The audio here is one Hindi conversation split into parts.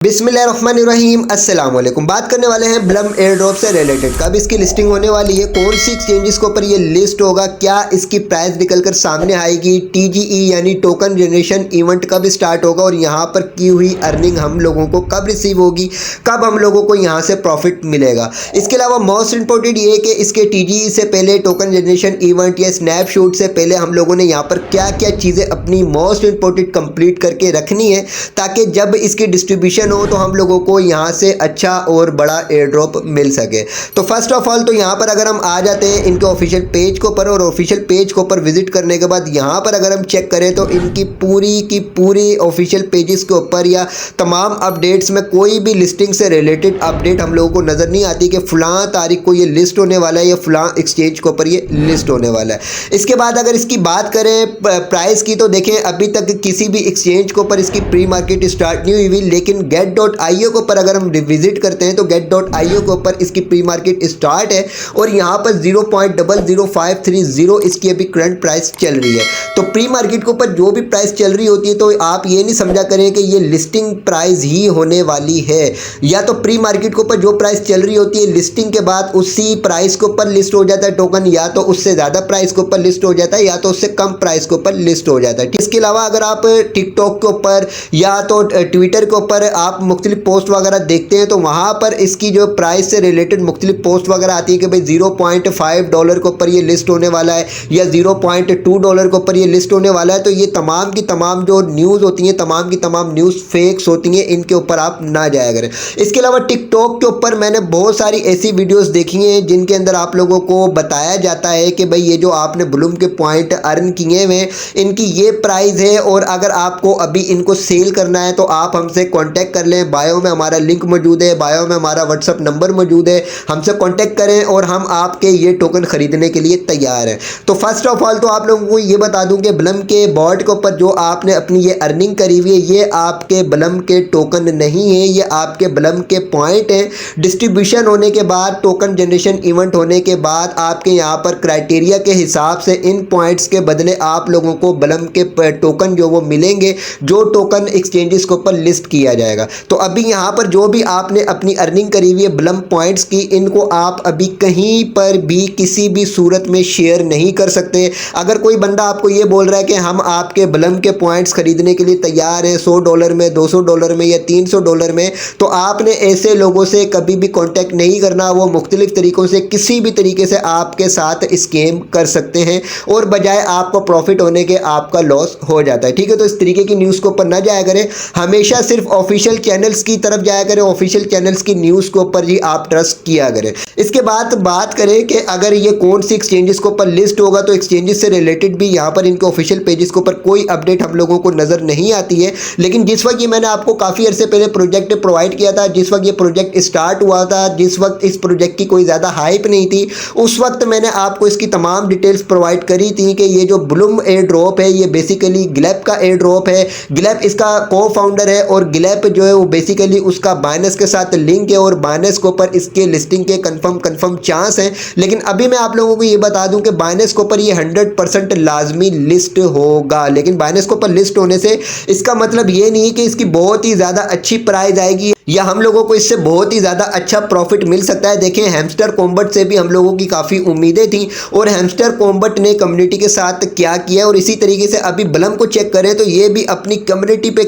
बिस्मिल्लाहिर्रहमानिर्रहीम अस्सलाम वालेकुम। बात करने वाले हैं ब्लम एयर ड्रॉप से रिलेटेड। कब इसकी लिस्टिंग होने वाली है, कौन सी एक्सचेंजेस के ऊपर ये लिस्ट होगा, क्या इसकी प्राइस निकलकर सामने आएगी, टीजीई यानी टोकन जनरेशन इवेंट कब स्टार्ट होगा और यहाँ पर की हुई अर्निंग हम लोगों को कब रिसीव होगी, कब हम लोगों को यहाँ से प्रॉफिट मिलेगा। इसके अलावा मोस्ट इंपॉर्टेंट ये कि इसके टीजीई से पहले, टोकन जनरेशन इवेंट या स्नैपशॉट से पहले हम लोगों ने यहाँ पर क्या क्या चीज़ें अपनी मोस्ट इंपॉर्टेंट कंप्लीट करके रखनी है, ताकि जब इसकी डिस्ट्रीब्यूशन हो तो हम लोगों को यहाँ से अच्छा और बड़ा एयर ड्रॉप मिल सके। तो फर्स्ट ऑफ ऑल तो यहाँ पर अगर हम आ जाते हैं इनके ऑफिशियल पेज के ऊपर, और ऑफिशियल पेज के ऊपर विजिट करने के बाद यहाँ पर अगर हम चेक करें तो इनकी पूरी की पूरी ऑफिशियल पेजेस के ऊपर या तमाम अपडेट्स में कोई भी लिस्टिंग से रिलेटेड अपडेट हम लोगों को नज़र नहीं आती कि फ़लाँ तारीख को ये लिस्ट होने वाला है या फ़लाँ एक्सचेंज के ऊपर ये लिस्ट होने वाला है। इसके बाद अगर इसकी बात करें प्राइस की, तो देखें अभी तक किसी भी एक्सचेंज के ऊपर इसकी प्री मार्केट स्टार्ट नहीं हुई, लेकिन get.io के ऊपर अगर हम विजिट करते हैं तो get.io के ऊपर इसकी प्री मार्केट स्टार्ट है और यहाँ पर 0.00530 इसकी अभी करंट प्राइस चल रही है। तो प्री मार्केट के ऊपर जो भी प्राइस चल रही होती है तो आप ये नहीं समझा करें कि ये लिस्टिंग प्राइस ही होने वाली है। या तो प्री मार्केट के ऊपर जो प्राइस चल रही होती है लिस्टिंग के बाद उसी प्राइस के ऊपर लिस्ट हो जाता है टोकन, या तो उससे ज़्यादा प्राइस के ऊपर लिस्ट हो जाता है या तो उससे कम प्राइस के ऊपर लिस्ट हो जाता है। इसके अलावा अगर आप टिकटॉक के ऊपर या तो ट्विटर के ऊपर आप मुख्तलिफ पोस्ट वगैरह देखते हैं तो वहाँ पर इसकी जो प्राइस से रिलेटेड मुख्तलिफ पोस्ट वगैरह आती है कि भाई $0.5 के ऊपर ये लिस्ट होने वाला है या $0.2 के ऊपर ये लिस्ट होने वाला है। तो ये तमाम की तमाम जो न्यूज़ होती हैं, तमाम की तमाम न्यूज़ फेक्स होती हैं, इनके ऊपर आप ना जाया करें। इसके अलावा टिकटॉक के ऊपर मैंने बहुत सारी ऐसी वीडियोस देखी हैं जिनके अंदर आप लोगों को बताया जाता है कि भाई ये जो आपने ब्लूम के पॉइंट अर्न किए हुए इनकी ये प्राइस है, और अगर आपको अभी इनको सेल करना है तो आप हमसे कॉन्टैक्ट कर लें। बायो में हमारा लिंक मौजूद है, बायो में हमारा व्हाट्सअप नंबर मौजूद है, हमसे कांटेक्ट करें और हम आपके ये टोकन खरीदने के लिए तैयार हैं। तो फर्स्ट ऑफ ऑल तो आप लोगों को ये बता दूं कि ब्लम के बॉट के ऊपर जो आपने अपनी ये अर्निंग करी हुई है ये आपके ब्लम के टोकन नहीं है, ये आपके ब्लम के पॉइंट हैं। डिस्ट्रीब्यूशन होने के बाद, टोकन जनरेशन इवेंट होने के बाद आपके यहाँ पर क्राइटेरिया के हिसाब से इन पॉइंट्स के बदले आप लोगों को ब्लम के टोकन जो वो मिलेंगे, जो टोकन एक्सचेंजेस के ऊपर लिस्ट किया जाएगा। तो अभी यहाँ पर जो भी आपने अपनी अर्निंग करी हुई है ब्लम पॉइंट्स की, इनको आप अभी कहीं पर भी किसी भी सूरत में शेयर नहीं कर सकते। अगर कोई बंदा आपको ये बोल रहा है कि हम आपके ब्लम के पॉइंट्स खरीदने के लिए तैयार हैं $100 में, $200 में या $300 में, तो आपने ऐसे लोगों से कभी भी कांटेक्ट नहीं करना। वो मुख्तलिफ तरीक़ों से किसी भी तरीके से आपके साथ स्कैम कर सकते हैं और बजाय आपको प्रॉफिट होने के आपका लॉस हो जाता है। ठीक है, तो इस तरीके की न्यूज़ के ऊपर ना जाया करें, हमेशा सिर्फ ऑफिशियल चैनल्स की तरफ जाया करें, ऑफिशियल चैनल्स की न्यूज़ के ऊपर ही आप ट्रस्ट किया करें। इसके बाद बात करें कि अगर ये कौन सी एक्सचेंजेस के ऊपर लिस्ट होगा, तो एक्सचेंजेस से रिलेटेड भी यहाँ पर इनके ऑफिशियल पेजेस के ऊपर कोई अपडेट हम लोगों को नज़र नहीं आती है। लेकिन जिस वक्त ये मैंने आपको काफ़ी अर्से पहले प्रोजेक्ट प्रोवाइड किया था, जिस वक्त ये प्रोजेक्ट स्टार्ट हुआ था, जिस वक्त इस प्रोजेक्ट की कोई ज़्यादा हाइप नहीं थी, उस वक्त मैंने आपको इसकी तमाम डिटेल्स प्रोवाइड करी थी कि ये जो ब्लूम एयर ड्रॉप है ये बेसिकली ग्लैप का एयर ड्रॉप है। ग्लैप इसका को फाउंडर है और ग्लैप जो है वो बेसिकली उसका बाइनेंस के साथ लिंक है और बाइनेंस के ऊपर इसके लिस्टिंग के कंफर्म चांस हैं। लेकिन अभी मैं आप लोगों को ये बता दूं कि बाइनेंस के ऊपर ये 100% लाजमी लिस्ट होगा। लेकिन बाइनेंस के ऊपर लिस्ट होने से इसका मतलब ये नहीं कि इसकी बहुत ही ज़्यादा अच्छी प्राइस आएगी या हम लोगों को इससे बहुत ही ज़्यादा अच्छा प्रॉफिट मिल सकता है। देखें, हैमस्टर कॉम्बैट से भी हम लोगों की काफ़ी उम्मीदें थी और हैमस्टर कॉम्बैट ने कम्युनिटी के साथ क्या किया, और इसी तरीके से अभी ब्लम को चेक करें तो ये भी अपनी कम्युनिटी पे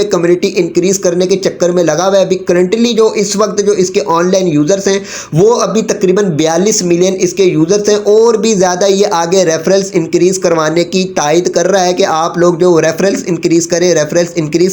कम्युनिटी इंक्रीज करने के चक्कर में लगा हुआ है। अभी करंटली जो इस वक्त जो इसके ऑनलाइन यूज़र्स हैं वो अभी तकरीबन 42 मिलियन इसके यूज़र्स हैं, और भी ज़्यादा ये आगे रेफरेंस इंक्रीज़ करवाने की तायद कर रहा है कि आप लोग जो रेफरेंस इंक्रीज़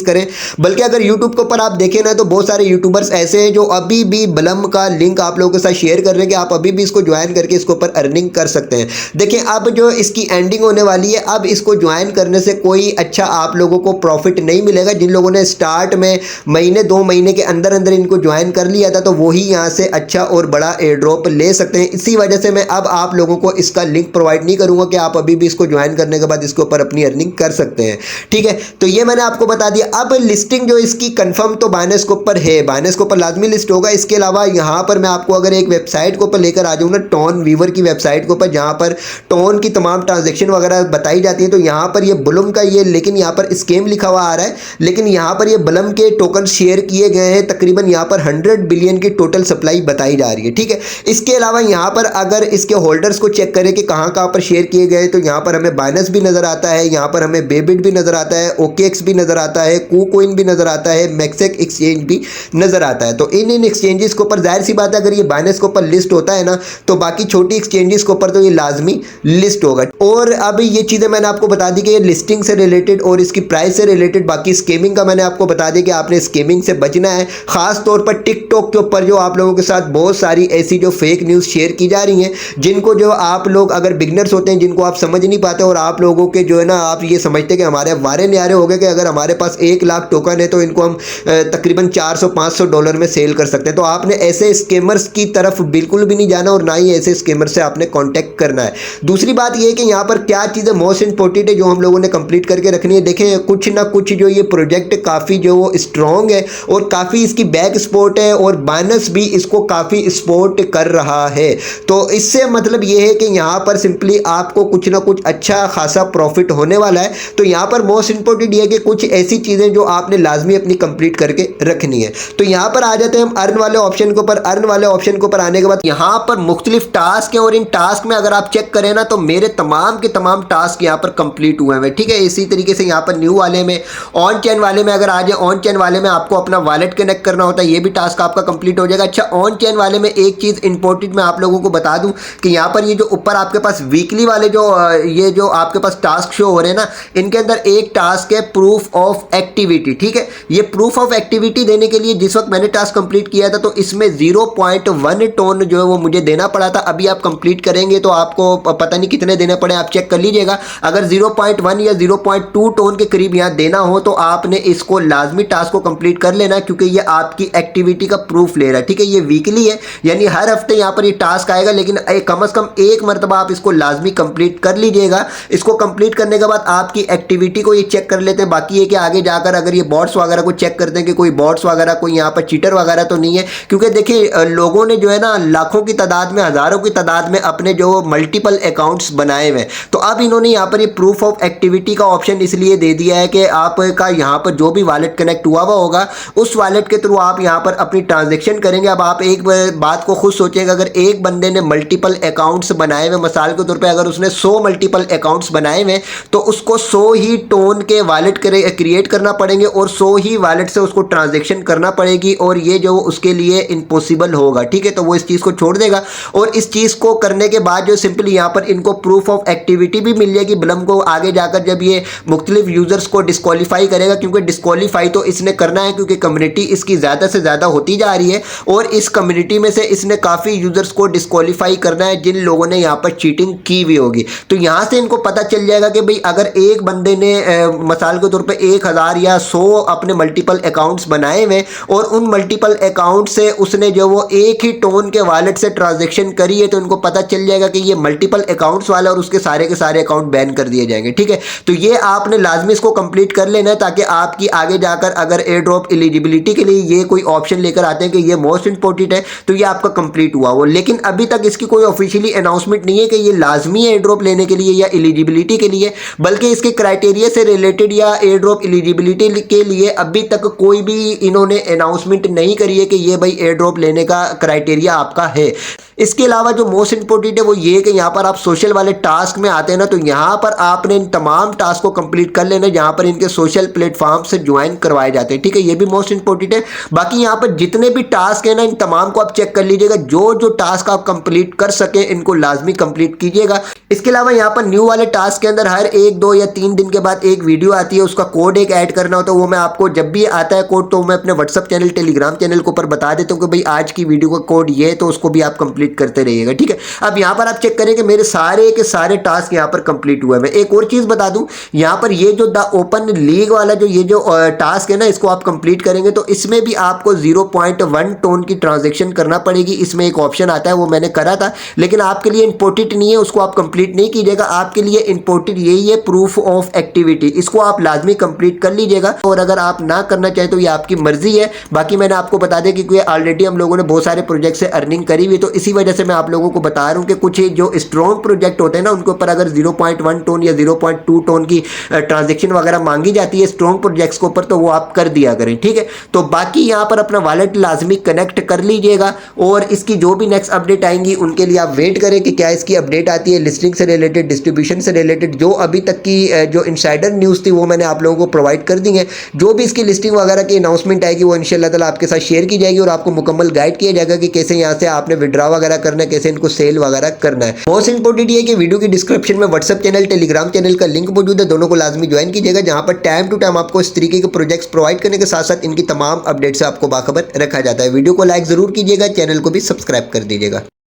करें। बल्कि अगर यूट्यूब के ऊपर आप देखें ना तो बहुत सारे यूट्यूबर्स ऐसे हैं जो अभी भी ब्लम का लिंक आप लोगों के साथ शेयर कर रहे हैं कि आप अभी भी इसको ज्वाइन करके इसके ऊपर अर्निंग कर सकते हैं। देखिए, अब जो इसकी एंडिंग होने वाली है, अब इसको ज्वाइन करने से कोई अच्छा आप लोगों को प्रॉफिट नहीं मिलेगा। जिन लोगों ने स्टार्ट में महीने 2 महीने के अंदर अंदर इनको ज्वाइन कर लिया था तो वही यहाँ से अच्छा और बड़ा एयर ड्रॉप ले सकते हैं। इसी वजह से मैं अब आप लोगों को इसका लिंक प्रोवाइड नहीं करूंगा कि आप अभी भी इसको ज्वाइन करने के बाद इसके ऊपर अपनी अर्निंग कर सकते हैं। ठीक है, तो ये मैंने आपको बता दिया। अब लिस्टिंग जो इसकी कंफर्म तो बाइनेंस के ऊपर है, बाइनेंस के ऊपर लाजमी लिस्ट होगा। इसके अलावा यहाँ पर मैं आपको अगर एक वेबसाइट के ऊपर लेकर आ जाऊँ ना, टोन वीवर की वेबसाइट के ऊपर, जहाँ पर टोन की तमाम ट्रांजेक्शन वगैरह बताई जाती है, तो यहाँ पर ये ब्लूम का ये लेकिन यहाँ पर स्कैम लिखा हुआ आ रहा है, लेकिन यहाँ पर ये ब्लूम के टोकन शेयर किए गए हैं, तकरीबन यहाँ पर 100 बिलियन की टोटल सप्लाई बताई जा रही है, ठीक है। इसके अलावा यहाँ पर अगर इसके होल्डर्स को चेक करें कि कहाँ कहाँ पर शेयर किए गए, तो यहाँ पर हमें बाइनेंस भी नजर आता है, यहाँ पर हमें बेबिट भी नजर आता है, ओकेएक्स भी नजर आता है, कूकॉइन भी नजर आता है, मैक्सेक एक्सचेंज भी नजर आता है। तो इन एक्सचेंजेस के ऊपर जाहिर सी बात है, अगर ये बाइनेंस के ऊपर लिस्ट होता है ना, तो बाकी छोटी एक्सचेंजेस के ऊपर तो ये लाजमी लिस्ट होगा। और अब ये चीज़ें मैंने आपको बता दी कि ये लिस्टिंग से रिलेटेड और इसकी प्राइस से रिलेटेड। बाकी स्कैमिंग का मैंने आपको बता दिया कि आपने स्कैमिंग से बचना है, खास तौर पर टिकटॉक के ऊपर जो आप लोगों के साथ बहुत सारी ऐसी जो फेक न्यूज़ शेयर की जा रही हैं, जिनको जो आप लोग अगर बिगनर्स होते हैं, जिनको आप समझ नहीं पाते, और आप लोगों के जो है ना, आप ये समझते हैं कि हमारे वारे न्यारे हो गए कि अगर हमारे पास 1 लाख टोकन है तो इनको हम तकरीबन $400-500 में सेल कर सकते हैं। तो आपने ऐसे स्कैमर्स की तरफ बिल्कुल भी नहीं जाना और ना ही ऐसे स्कैमर से आपने कांटेक्ट करना है। दूसरी बात ये है कि यहाँ पर क्या चीज़ें मोस्ट इंपॉर्टेंट है जो हम लोगों ने कंप्लीट करके रखनी है। देखें, कुछ ना कुछ जो ये प्रोजेक्ट काफ़ी जो वो स्ट्रॉन्ग है और काफ़ी इसकी बैक सपोर्ट है, और बाइनेंस भी इसको काफ़ी सपोर्ट कर रहा है। तो इससे मतलब ये है कि यहाँ पर सिंपली आपको कुछ ना कुछ अच्छा खासा प्रॉफिट होने वाला है। तो यहाँ पर मोस्ट इंपॉर्टेंट ये है कि कुछ ऐसी चीज़ें जो आपने लाजमी अपनी कंप्लीट करके रखनी है। तो यहाँ पर आ जाते हैं हम अर्न वाले ऑप्शन के ऊपर। अर्न वाले ऑप्शन के ऊपर आने के बाद यहाँ पर मुख्तलिफ टास्क है, और इन टास्क में अगर आप चेक करें ना, तो मेरे तमाम के तमाम टास्क यहाँ पर कंप्लीट हुए हैं, ठीक है। इसी तरीके से यहाँ पर न्यू वाले में, ऑन चेन वाले में अगर आ जाए, ऑन चेन वाले में आपको अपना वॉलेट कनेक्ट करना होता है, ये भी टास्क आपका कंप्लीट हो जाएगा। अच्छा, ऑन चेन वाले में एक चीज़ इंपॉर्टेंट मैं आप लोगों को बता दूं कि यहाँ पर ये जो ऊपर आपके पास वीकली वाले जो ये जो आपके पास टास्क शो हो रहे हैं ना, इनके अंदर एक टास्क है प्रूफ ऑफ एक्टिविटी, ठीक है। ये प्रूफ ऑफ एक्टिविटी देने के लिए जिस वक्त मैंने टास्क कंप्लीट किया था, तो इसमें 0.1 टोन जो है वो मुझे देना पड़ा था। अभी आप कंप्लीट करेंगे तो आपको पता नहीं कितने देने पड़े, आप चेक कर लीजिएगा। अगर 0.1 या 0.2 टोन के करीब यहाँ देना हो तो आपने इसको लाजमी टास्क को कंप्लीट कर लेना, क्योंकि ये आपकी एक्टिविटी का प्रूफ ले रहा है, ठीक है। ये वीकली है, यानी हर हफ्ते यहाँ पर ये टास्क आएगा, लेकिन कम से कम एक मरतबा आप इसको लाजमी कंप्लीट कर लीजिएगा। इसको कंप्लीट करने के बाद आपकी एक्टिविटी को ये चेक कर लेते हैं। बाकी ये कि आगे जाकर अगर ये बॉट्स वगैरह को चेक करते हैं कि कोई बॉट्स वगैरह, कोई यहाँ पर चीटर वगैरह तो नहीं है, क्योंकि देखिए लोगों ने जो है ना लाखों की तादाद में, हज़ारों की तादाद में अपने जो मल्टीपल अकाउंट्स बनाए हुए हैं। तो अब इन्होंने यहाँ पर ये प्रूफ ऑफ एक्टिविटी का ऑप्शन इसलिए दे दिया है कि आपका यहाँ पर जो भी वॉलेट कनेक्ट हुआ होगा, उस वॉलेट के थ्रू आप यहाँ पर अपनी ट्रांजेक्शन करेंगे। अब आप एक बात को खुद सोचेंगे, अगर एक बंदे ने मल्टीपल अकाउंट्स बनाए हुए, मिसाल के तौर पे अगर उसने 100 मल्टीपल अकाउंट्स बनाए हुए, तो उसको 100 ही टोन के वॉलेट क्रिएट करना पड़ेंगे और 100 ही वॉलेट से उसको ट्रांजेक्शन करना पड़ेगी, और ये जो उसके लिए इम्पॉसिबल होगा, ठीक है। तो वो इस चीज़ को छोड़ देगा, और इस चीज़ को करने के बाद जो सिंपली यहाँ पर इनको प्रूफ ऑफ एक्टिविटी भी मिल जाएगी ब्लम को। आगे जाकर जब ये मुख्तलिफ यूजर्स को डिस्क्वालीफाई करेगा, क्योंकि डिस्क्वालीफाई तो इसने करना है क्योंकि कम्युनिटी इसकी ज़्यादा से ज़्यादा होती जा रही है, और इस कम्युनिटी में से इसने काफ़ी यूजर्स को डिस्क्वालीफाई करना है जिन लोगों ने यहाँ पर चीटिंग की हुई होगी। तो यहाँ से इनको पता चल जाएगा कि भाई अगर एक बंदे ने मिसाल के तौर पे 1000 या 100 अपने मल्टीपल अकाउंट्स बनाए हुए, और उन मल्टीपल अकाउंट से उसने जो वो एक ही टोन के वॉलेट से ट्रांजेक्शन करी है, तो इनको पता चल जाएगा कि ये मल्टीपल अकाउंट्स वाला, और उसके सारे के सारे अकाउंट बैन कर दिए जाएंगे, ठीक है। तो ये आपने लाजमी इसको कंप्लीट कर लेना है, ताकि आपकी आगे जाकर अगर एयर ड्रॉप एलिजिबिलिटी के लिए ये कोई ऑप्शन लेकर आते हैं कि ये मोस्ट इंपॉर्टेंट है, तो ये आपका कंप्लीट हुआ हो। लेकिन अभी तक इसकी कोई ऑफिशियली अनाउंसमेंट नहीं है कि ये लाजमी है एयर ड्रॉप लेने के लिए या एलिजिबिलिटी के लिए, बल्कि इसके क्राइटेरिया से रिलेटेड या एयर ड्रॉप एलिजिबिलिटी के लिए अभी तक कोई भी इन्होंने अनाउंसमेंट नहीं करी है कि ये भाई एयर ड्रॉप लेने का क्राइटेरिया आपका है। इसके अलावा जो मोस्ट इंपॉर्टेंट है वो ये है कि यहाँ पर आप सोशल वाले टास्क में आते हैं ना, तो यहाँ पर आपने इन तमाम टास्क को कंप्लीट कर लेना, जहाँ पर इनके सोशल प्लेटफॉर्म से ज्वाइन करवाए जाते हैं, ठीक है। ये भी मोस्ट इंपॉर्टेंट है। बाकी यहाँ पर जितने भी टास्क है ना, इन तमाम को आप चेक कर लीजिएगा, जो जो टास्क आप कंप्लीट कर सके इनको लाजमी कंप्लीट कीजिएगा। इसके अलावा यहाँ पर न्यू वाले टास्क के अंदर हर 1, 2 या 3 दिन के बाद एक वीडियो आती है, उसका कोड एक ऐड करना होता है। वो मैं आपको जब भी आता है कोड, तो मैं अपने व्हाट्सअप चैनल, टेलीग्राम चैनल के ऊपर बता देता हूँ कि भाई आज की वीडियो का कोड ये है, तो उसको भी आप कंप्लीट कंप्लीट करते रहिएगा, ठीक है। अब यहाँ पर आप चेक करें कि मेरे सारे के सारे टास्क यहाँ पर कंप्लीट हुए हैं। एक और चीज़ बता दूं, यहाँ पर ये जो द ओपन लीग वाला जो ये जो टास्क है ना, इसको आप कंप्लीट करेंगे तो इसमें भी आपको 0.1 टोन की ट्रांजेक्शन करना पड़ेगी। इसमें एक ऑप्शन आता है, वो मैंने करा था, लेकिन आपके लिए इंपॉर्टेंट नहीं है, उसको आप कंप्लीट नहीं कीजिएगा। आपके लिए इंपॉर्टेंट यही है प्रूफ ऑफ एक्टिविटी, इसको आप लाजमी कंप्लीट कर लीजिएगा। और अगर आप ना करना चाहें तो ये आपकी मर्जी है। बाकी मैंने आपको बता दें कि ऑलरेडी हम लोगों ने बहुत सारे प्रोजेक्ट से अर्निंग करी हुई, तो इसी वजह से मैं आप लोगों को बता रहा हूं कि कुछ जो स्ट्रॉन्ग प्रोजेक्ट होते हैं ना, उनके ऊपर अगर 0.1 टोन या 0.2 टोन की ट्रांजेक्शन वगैरह मांगी जाती है स्ट्रॉन्ग प्रोजेक्ट्स के ऊपर, तो वो आप कर दिया करें, ठीक है। तो बाकी यहाँ पर अपना वॉलेट लाजमी कनेक्ट कर लीजिएगा, और इसकी जो भी नेक्स्ट अपडेट आएंगी उनके लिए आप वेट करें कि क्या इसकी अपडेट आती है। लिस्टिंग से रिलेटेड, डिस्ट्रीब्यूशन से रिलेटेड जो अभी तक की जो इनसाइडर न्यूज़ थी वो मैंने आप लोगों को प्रोवाइड कर दी है। जो भी इसकी लिस्टिंग वगैरह की अनाउंसमेंट आएगी वो इंशाल्लाह ताला आपके साथ शेयर की जाएगी, और आपको मुकम्मल गाइड किया जाएगा कि कैसे यहाँ से आपने विड्रॉ वगैरह करना है, कैसे इनको सेल वगैरह करना है। मोस्ट इंपोर्टेंट ये कि वीडियो की डिस्क्रिप्शन में व्हाट्सएप चैनल, टेलीग्राम चैनल का लिंक मौजूद है, दोनों को लाजमी ज्वाइन कीजिएगा, जहाँ पर टाइम टू टाइम आपको इस तरीके के प्रोजेक्ट्स प्रोवाइड करने के साथ साथ इनकी तमाम अपडेट से आपको बाखबर रखा जाता है। वीडियो को लाइक जरूर कीजिएगा, चैनल को भी सब्सक्राइब कर दीजिएगा।